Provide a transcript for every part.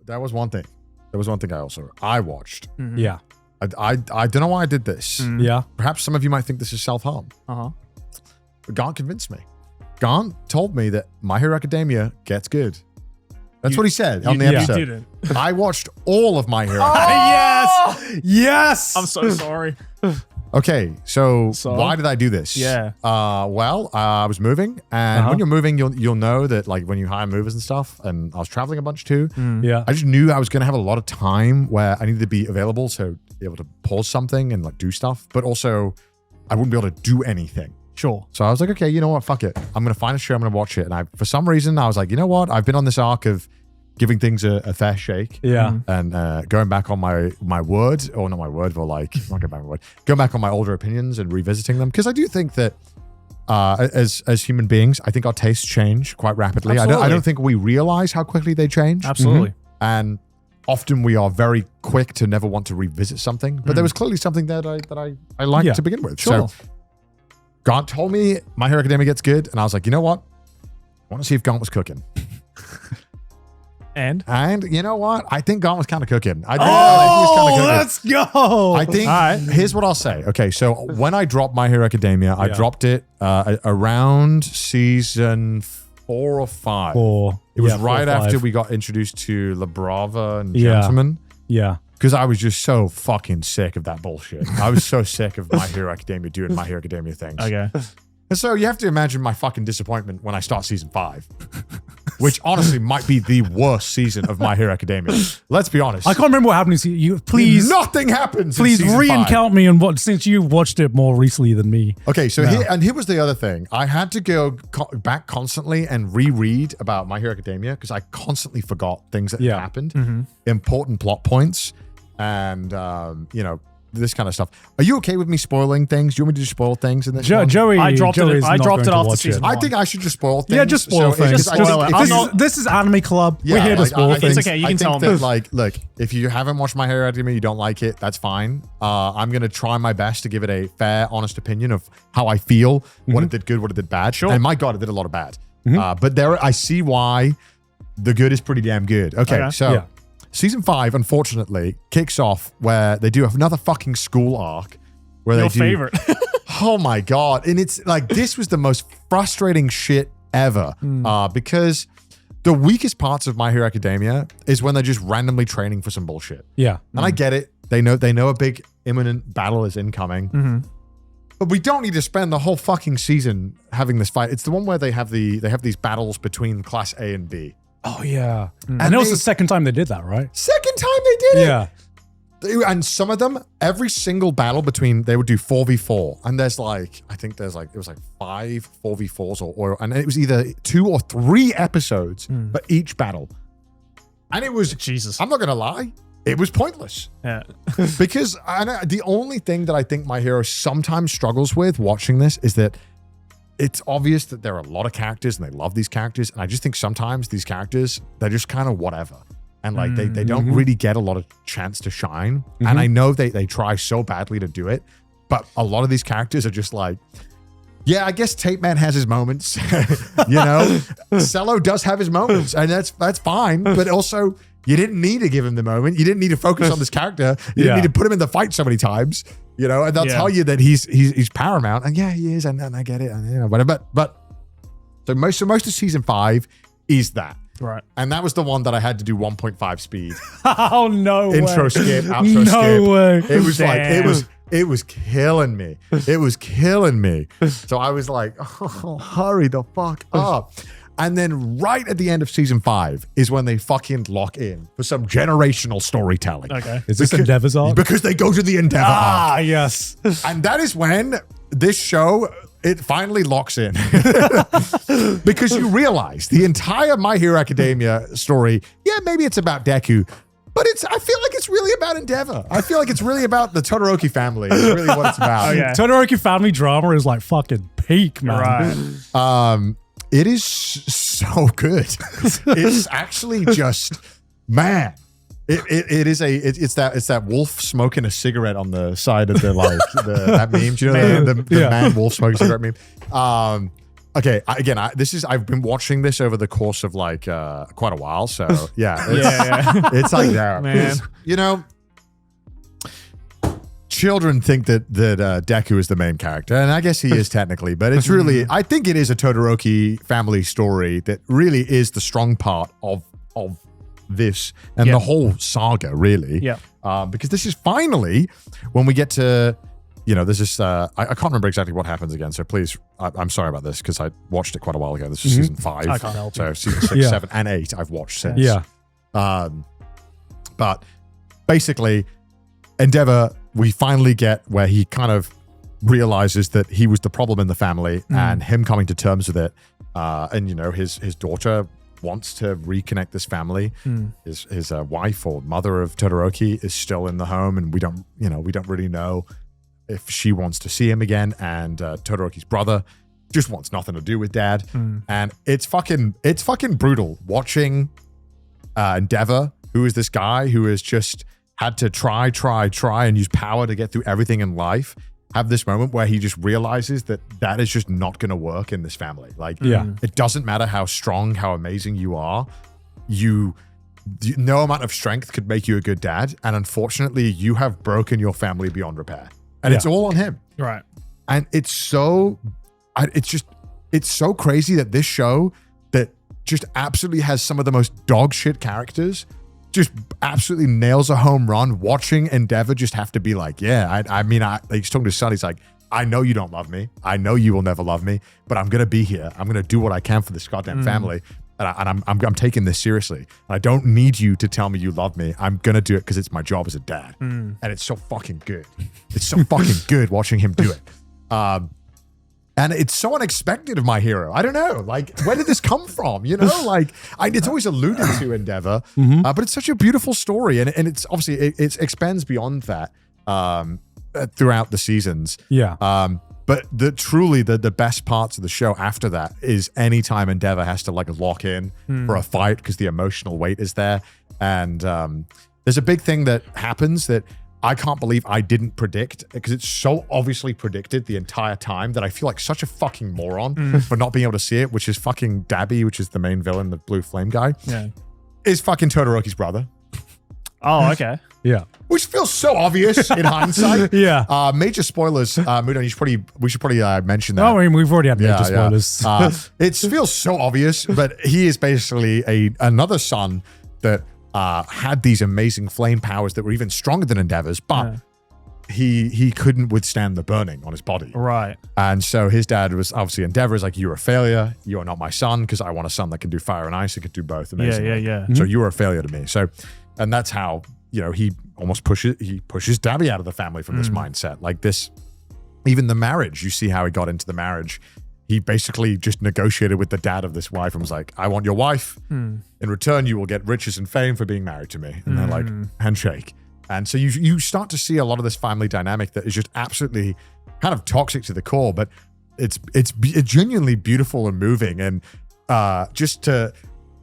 That was one thing. There was one thing I watched. Yeah. I don't know why I did this. Yeah. Perhaps some of you might think this is self-harm. But Gaunt convinced me. Gaunt told me that My Hero Academia gets good. That's what he said on the episode. You didn't. I watched all of My Hero. Yes. Yes. I'm so sorry. Okay, so why did I do this? Yeah. Well, I was moving, and when you're moving, you'll know that like when you hire movers and stuff, and I was traveling a bunch too. Yeah. I just knew I was gonna have a lot of time where I needed to be available to be able to pause something and like do stuff, but also I wouldn't be able to do anything. Sure. So I was like, okay, you know what? Fuck it. I'm gonna find a show. I'm gonna watch it. And for some reason, I was like, you know what? I've been on this arc of giving things a fair shake. Yeah. And going back on my word, or not my word, but like, not going back on my word, going back on my older opinions and revisiting them. Because I do think that as human beings, I think our tastes change quite rapidly. I don't think we realize how quickly they change. Absolutely. And often we are very quick to never want to revisit something. But there was clearly something that I liked to begin with. Sure. So Gaunt told me My Hero Academia gets good. And I was like, you know what? I want to see if Gaunt was cooking. And you know what? I think Gaunt was kind of cooking. I think he was kind of cooking. Let's go. I think, here's what I'll say. Okay, so when I dropped My Hero Academia, I dropped it around season 4 or 5. It was right after we got introduced to La Brava and Gentleman. Yeah. Because I was just so fucking sick of that bullshit. I was so sick of My Hero Academia doing My Hero Academia things. okay. And so you have to imagine my fucking disappointment when I start season 5. Which honestly might be the worst season of My Hero Academia. Let's be honest. I can't remember what happened to you. Please. Nothing happens. Please in season 5. re-encount me on what, since you watched it more recently than me. Okay, so here was the other thing. I had to go back constantly and reread about My Hero Academia because I constantly forgot things that happened, important plot points, and this kind of stuff. Are you okay with me spoiling things? Do you want me to just spoil things in this one? Joey, I dropped Joey's it. I not dropped going it to after watch season it. one. I think I should just spoil things. Yeah, just spoil things. Just spoil it. This is Anime Club. We're here to spoil things. It's okay. You can tell me. me. Like, look, if you haven't watched My Hero Academia, you don't like it, that's fine. I'm going to try my best to give it a fair, honest opinion of how I feel, what it did good, what it did bad. Sure. And my God, it did a lot of bad. But I see why the good is pretty damn good. Okay. So season 5, unfortunately, kicks off where they do another fucking school arc. Where Your they do, favorite. Oh my God. And it's like, this was the most frustrating shit ever. Because the weakest parts of My Hero Academia is when they're just randomly training for some bullshit. Yeah. And I get it. They know a big imminent battle is incoming. But we don't need to spend the whole fucking season having this fight. It's the one where they have these battles between class A and B. Oh, yeah. And it was the second time they did that, right? Second time they did it? Yeah. And some of them, every single battle they would do 4v4. And it was like 5 4v4s and it was either 2 or 3 episodes for each battle. And it was, Jesus. I'm not going to lie, it was pointless. Yeah. Because the only thing that I think My Hero sometimes struggles with watching this is that it's obvious that there are a lot of characters and they love these characters. And I just think sometimes these characters, they're just kind of whatever. And like they don't really get a lot of chance to shine. And I know they try so badly to do it, but a lot of these characters are just like, yeah, I guess Tape Man has his moments. Cello does have his moments, and that's fine. But also, you didn't need to give him the moment. You didn't need to focus on this character. You didn't need to put him in the fight so many times. And they'll tell you that he's paramount. And yeah, he is, and I get it. And whatever. But so most of season 5 is that. Right. And that was the one that I had to do 1.5 speed. Oh, no way. Intro skip, outro skip. No way. It was like, it was killing me. It was killing me. So I was like, oh, hurry the fuck up. And then right at the end of season 5 is when they fucking lock in for some generational storytelling. Okay. Is this Endeavor's arc? Because they go to the Endeavor arc. Yes. And that is when this show, it finally locks in. Because you realize the entire My Hero Academia story, yeah, maybe it's about Deku, but I feel like it's really about Endeavor. I feel like it's really about the Todoroki family. It's really what it's about. Okay. Todoroki family drama is like fucking peak, man. Right. It is so good. It's actually just, man. It's that wolf smoking a cigarette on the side of that meme. Do you know the man wolf smoking a cigarette meme? Okay, I've been watching this over the course of like quite a while, so yeah, it's like that, Man. you know. Children think that Deku is the main character, and I guess he is technically, but it's really, I think it is a Todoroki family story that really is the strong part of this and the whole saga, really. Yeah. Because this is finally when we get to, you know, this is, I can't remember exactly what happens again, so please, I'm sorry about this because I watched it quite a while ago. This is season 5. I can't help so you. season 6, 7, and 8 I've watched since. Yeah. But basically, Endeavor, we finally get where he kind of realizes that he was the problem in the family and him coming to terms with it. And, you know, his daughter wants to reconnect this family. His wife or mother of Todoroki is still in the home, and we don't really know if she wants to see him again. And Todoroki's brother just wants nothing to do with dad. And it's fucking brutal watching Endeavor, who is this guy who has just had to try and use power to get through everything in life, have this moment where he just realizes that is just not going to work in this family. Like, it doesn't matter how strong, how amazing you are. No amount of strength could make you a good dad. And unfortunately, you have broken your family beyond repair. And it's all on him. Right. And it's so crazy that this show that just absolutely has some of the most dog shit characters just absolutely nails a home run. Watching Endeavor just have to be like, he's talking to Son. He's like, I know you don't love me. I know you will never love me, but I'm going to be here. I'm going to do what I can for this goddamn family. And I'm taking this seriously. I don't need you to tell me you love me. I'm going to do it because it's my job as a dad. And it's so fucking good. It's so fucking good watching him do it. And it's so unexpected of my hero. I don't know. Like, where did this come from? You know, like, it's always alluded to Endeavor, but it's such a beautiful story. And it's obviously, it expands beyond that throughout the seasons. Yeah. But the best parts of the show after that is anytime Endeavor has to like lock in for a fight because the emotional weight is there. And there's a big thing that happens that I can't believe I didn't predict, because it's so obviously predicted the entire time that I feel like such a fucking moron for not being able to see it, which is fucking Dabby, which is the main villain, the blue flame guy, is fucking Todoroki's brother. Oh, okay. Yeah. Which feels so obvious in hindsight. Yeah. Major spoilers. Mudo, we should probably mention that. Oh, I mean, we've already had major spoilers. It feels so obvious, but he is basically another son that had these amazing flame powers that were even stronger than Endeavor's, but he couldn't withstand the burning on his body. Right. And so his dad was obviously Endeavor's like, you're a failure. You are not my son, because I want a son that can do fire and ice. He could do both amazingly. Yeah. So you are a failure to me. So, and that's how, you know, he almost pushes Dabby out of the family from this mindset. Like this, even the marriage, you see how he got into the marriage. He basically just negotiated with the dad of this wife and was like, I want your wife. In return, you will get riches and fame for being married to me. And they're like, handshake. And so you start to see a lot of this family dynamic that is just absolutely kind of toxic to the core, but it's genuinely beautiful and moving. And just to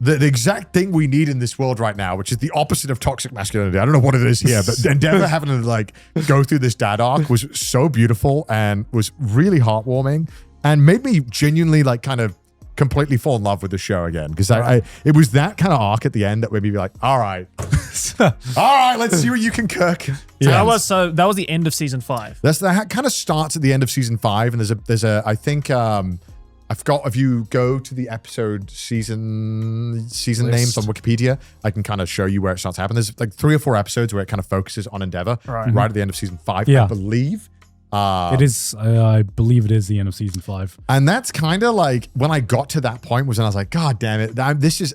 the exact thing we need in this world right now, which is the opposite of toxic masculinity. I don't know what it is here, but Endeavor having to like go through this dad arc was so beautiful and was really heartwarming. And made me genuinely like kind of completely fall in love with the show again. Because it was that kind of arc at the end that made me be like, all right, let's see what you can cook. Yeah. That was the end of season 5. That kind of starts at the end of season 5. And there's a I think I forgot, if you go to the episode season names on Wikipedia, I can kind of show you where it starts happening. There's like 3 or 4 episodes where it kind of focuses on Endeavor right at the end of season 5, I believe. It is, I believe it is the end of season 5. And that's kind of like, when I got to that point was when I was like, God damn it.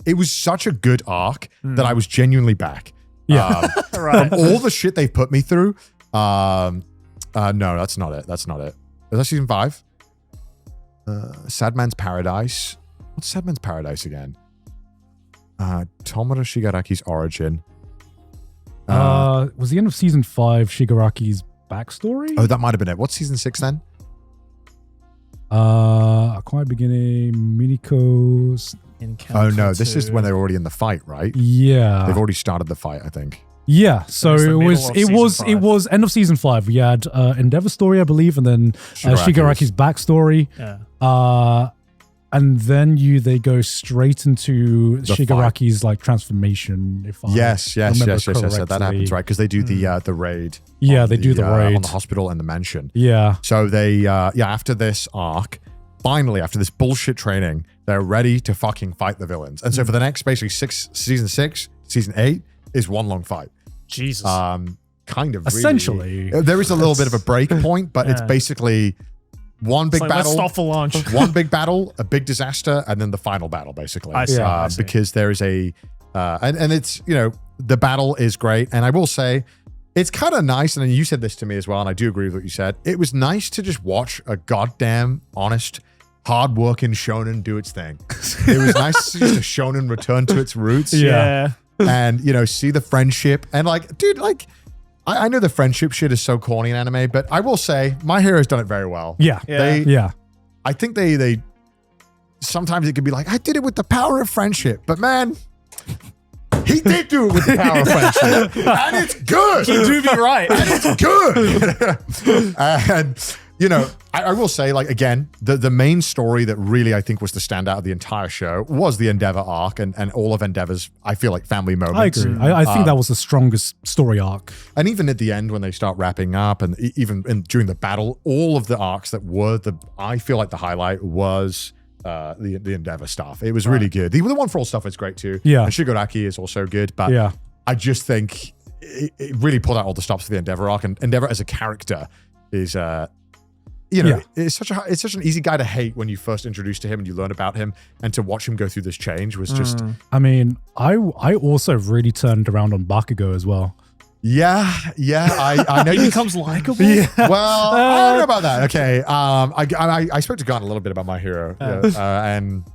It was such a good arc that I was genuinely back. Yeah. Right. From all the shit they've put me through. No, that's not it. Is that season 5? Sadman's Paradise. What's Sadman's Paradise again? Tomura Shigaraki's origin. Was the end of season 5 Shigaraki's backstory? Oh, that might have been it. What's season 6 then? A Quiet Beginning, Miniko's Encounter Oh no, this is when they're already in the fight, right? Yeah. They've already started the fight, I think. Yeah, so It's the it middle of was season 5. it was end of season 5. We had Endeavor's story, I believe, and then Shigaraki's backstory. Yeah. And then they go straight into The Shigaraki's like transformation. If I yes. So that happens, correctly. right? Because they do the raid. Yeah, on they do the raid on the hospital and the mansion. Yeah. So they after this arc, finally after this bullshit training, they're ready to fucking fight the villains. And so for the next basically season 6, season 8 is one long fight. Jesus. Kind of Essentially. really, there is a little bit of a break point, but it's basically one big It's like, battle. let's stop for lunch. One big battle, a big disaster, and then the final battle, basically. I see, I see. Because there is a, and it's, the battle is great. And I will say, it's kind of nice, and you said this to me as well, and I do agree with what you said. It was nice to just watch a goddamn honest, hard-working shonen do its thing. It was nice to see just a shonen return to its roots. Yeah. And, see the friendship. And like, dude, like, I know the friendship shit is so corny in anime, but I will say My Hero's done it very well. Yeah. I think they sometimes it could be like, I did it with the power of friendship, but man, he did do it with the power of friendship. And it's good. You do be right. And it's good. And, I will say, like, again, the main story that really I think was the standout of the entire show was the Endeavor arc and all of Endeavor's, I feel like, family moments. I agree. I think that was the strongest story arc. And even at the end when they start wrapping up and even during the battle, all of the arcs that were I feel like the highlight was the Endeavor stuff. It was really good. The One for All stuff is great too. Yeah. And Shigaraki is also good, but I just think it really pulled out all the stops for the Endeavor arc, and Endeavor as a character is it's such an easy guy to hate when you first introduced to him and you learn about him, and to watch him go through this change was just. I mean, I also really turned around on Bakugo as well. Yeah. I know He becomes likable. Yeah. Well, I don't know about that. Okay. I spoke to Gon a little bit about My Hero, and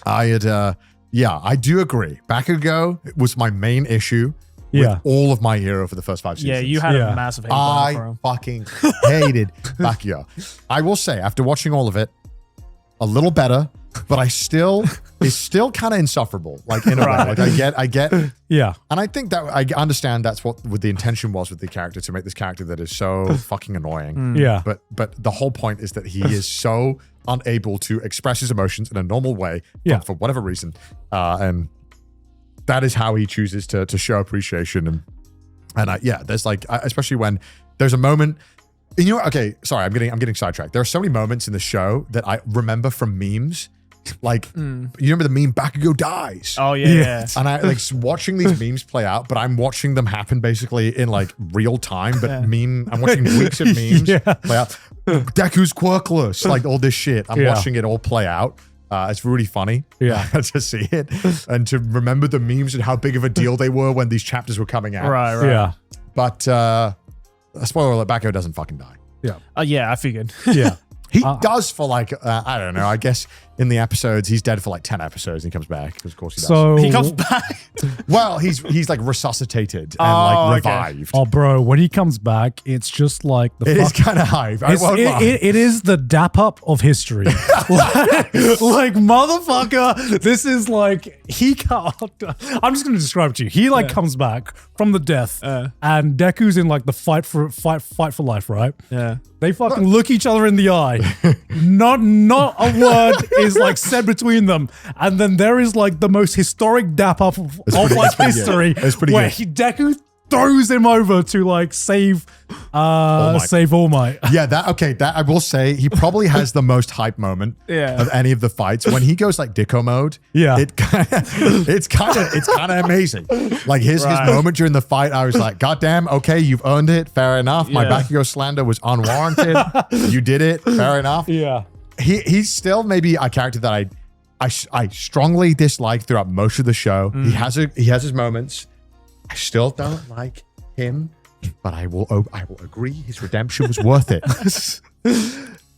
I had I do agree. Bakugo was my main issue. With all of My Hero for the first 5 seasons. Yeah, you had a massive hate for I him. fucking hated Bakugo. I will say, after watching all of it, a little better, but it's still kind of insufferable. Like in a way, like I get. Yeah, and I think that I understand that's what the intention was with the character, to make this character that is so fucking annoying. Yeah, but the whole point is that he is so unable to express his emotions in a normal way for whatever reason, and. That is how he chooses to show appreciation, and there's like, especially when there's a moment, and okay, sorry, I'm getting sidetracked. There are so many moments in the show that I remember from memes, like you remember the meme Bakugo dies. Oh yeah. And I like watching these memes play out, but I'm watching them happen basically in like real time. But I'm watching weeks of memes play out. Deku's quirkless, like all this shit. I'm watching it all play out. It's really funny to see it and to remember the memes and how big of a deal they were when these chapters were coming out. Right. Yeah. But spoiler alert, Bakugo doesn't fucking die. Yeah. Yeah, I figured. Yeah. He does for like, I don't know, I guess in the episodes, he's dead for like 10 episodes and he comes back. Because of course he does. So He comes back. Well, he's like resuscitated and like revived. Oh, bro, when he comes back, it's just like It is kind of hype. It is the dap up of history. like motherfucker, this is like I'm just gonna describe it to you. He like comes back from the death, and Deku's in like the fight for life, right? Yeah. They fucking look each other in the eye. Not a word is like said between them, and then there is like the most historic dap up of like history, where Deku throws him over to like save All Might. Yeah, that I will say he probably has the most hype moment of any of the fights when he goes like Dicko mode. Yeah, it's kind of amazing. Like his moment during the fight, I was like, God damn, okay, you've earned it. Fair enough. My Bakugo slander was unwarranted. You did it. Fair enough. Yeah. He's still maybe a character that I strongly dislike throughout most of the show. He has his moments. I still don't like him, but I will agree his redemption was worth it.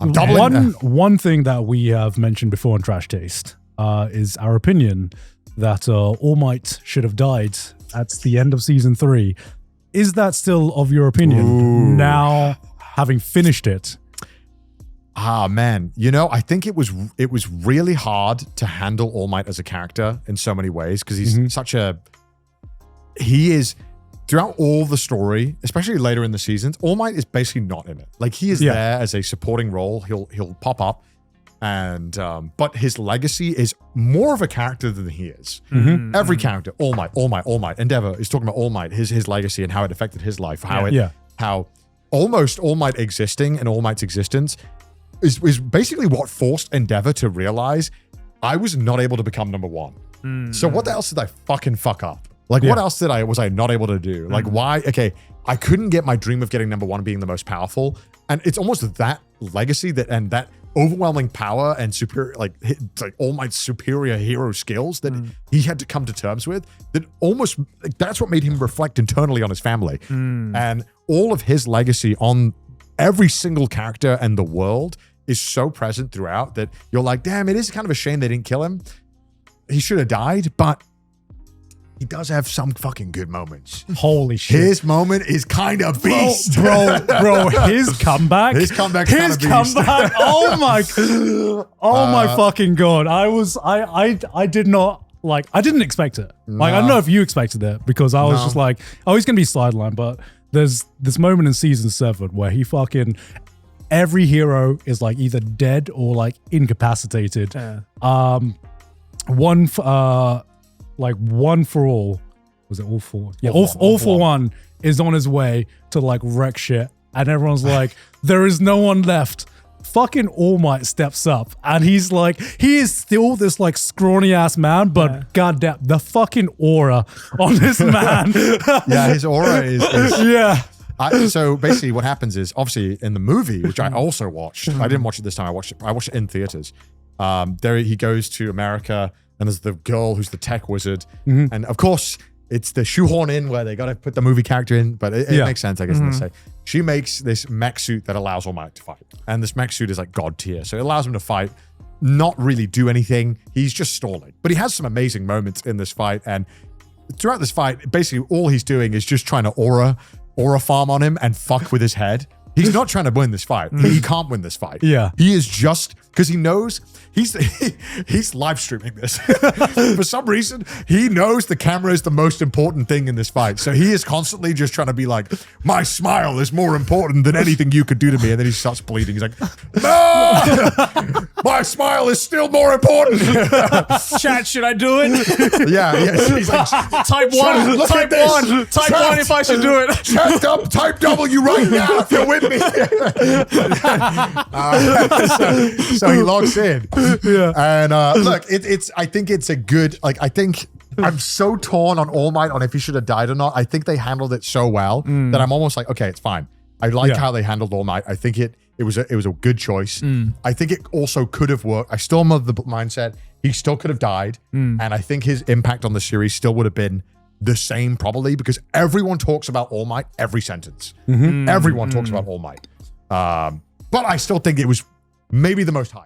I'm doubling one thing that we have mentioned before on Trash Taste is our opinion that All Might should have died at the end of season 3. Is that still of your opinion now, having finished it? Ah, man. I think it was really hard to handle All Might as a character in so many ways, because he's he is, throughout all the story, especially later in the seasons, All Might is basically not in it. Like he is there as a supporting role. He'll pop up, And but his legacy is more of a character than he is. Every character, All Might, Endeavor is talking about All Might, his legacy and how it affected his life, how almost All Might existing and All Might's existence is basically what forced Endeavor to realize I was not able to become number one. So what else did I fucking fuck up? Like what else was I not able to do? Like why? Okay, I couldn't get my dream of getting number one, being the most powerful, and it's almost that legacy that overwhelming power and superior, like All Might's superior hero skills that he had to come to terms with. That almost that's what made him reflect internally on his family, and all of his legacy on every single character and the world is so present throughout that you're like, damn, it is kind of a shame they didn't kill him. He should have died, but he does have some fucking good moments. Holy shit. His moment is kind of beast. Bro, his comeback. His comeback kind of beast. Oh my fucking God. I did not, like, I didn't expect it. Like, I don't know if you expected it, because I was just like, oh, he's going to be sidelined. But there's this moment in season 7 where he fucking, every hero is like either dead or like incapacitated. One for all. Was it all for? Yeah, all for one is on his way to like wreck shit. And everyone's like, there is no one left. Fucking All Might steps up and he's like, he is still this like scrawny ass man, but goddamn, the fucking aura on this man. Yeah, his aura is yeah. So basically what happens is, obviously in the movie, which I also watched, I didn't watch it this time, I watched it in theaters. There he goes to America, and there's the girl who's the tech wizard. And of course, it's the shoehorn in where they got to put the movie character in, but it makes sense, I guess, in this say. She makes this mech suit that allows All Might to fight. And this mech suit is like god tier. So it allows him to fight, not really do anything. He's just stalling. But he has some amazing moments in this fight. And throughout this fight, basically all he's doing is just trying to aura farm on him and fuck with his head. He's not trying to win this fight. He can't win this fight. Yeah. He is just, because he knows, he's live streaming this. For some reason, he knows the camera is the most important thing in this fight. So he is constantly just trying to be like, my smile is more important than anything you could do to me. And then he starts bleeding. He's like, no! My smile is still more important. Chat, should I do it? Yeah. He's like, type 1, type 1, type 1 if I should do it. Type W right now if you're with me. So he logs in. Yeah. And look, I think it's a good, like, I think I'm so torn on All Might on if he should have died or not. I think they handled it so well that I'm almost like, okay, it's fine. I like how they handled All Might. I think it was a good choice. I think it also could have worked. I still have the mindset he still could have died. And I think his impact on the series still would have been the same probably, because everyone talks about All Might every sentence. Everyone talks about All Might. But I still think it was maybe the most hype.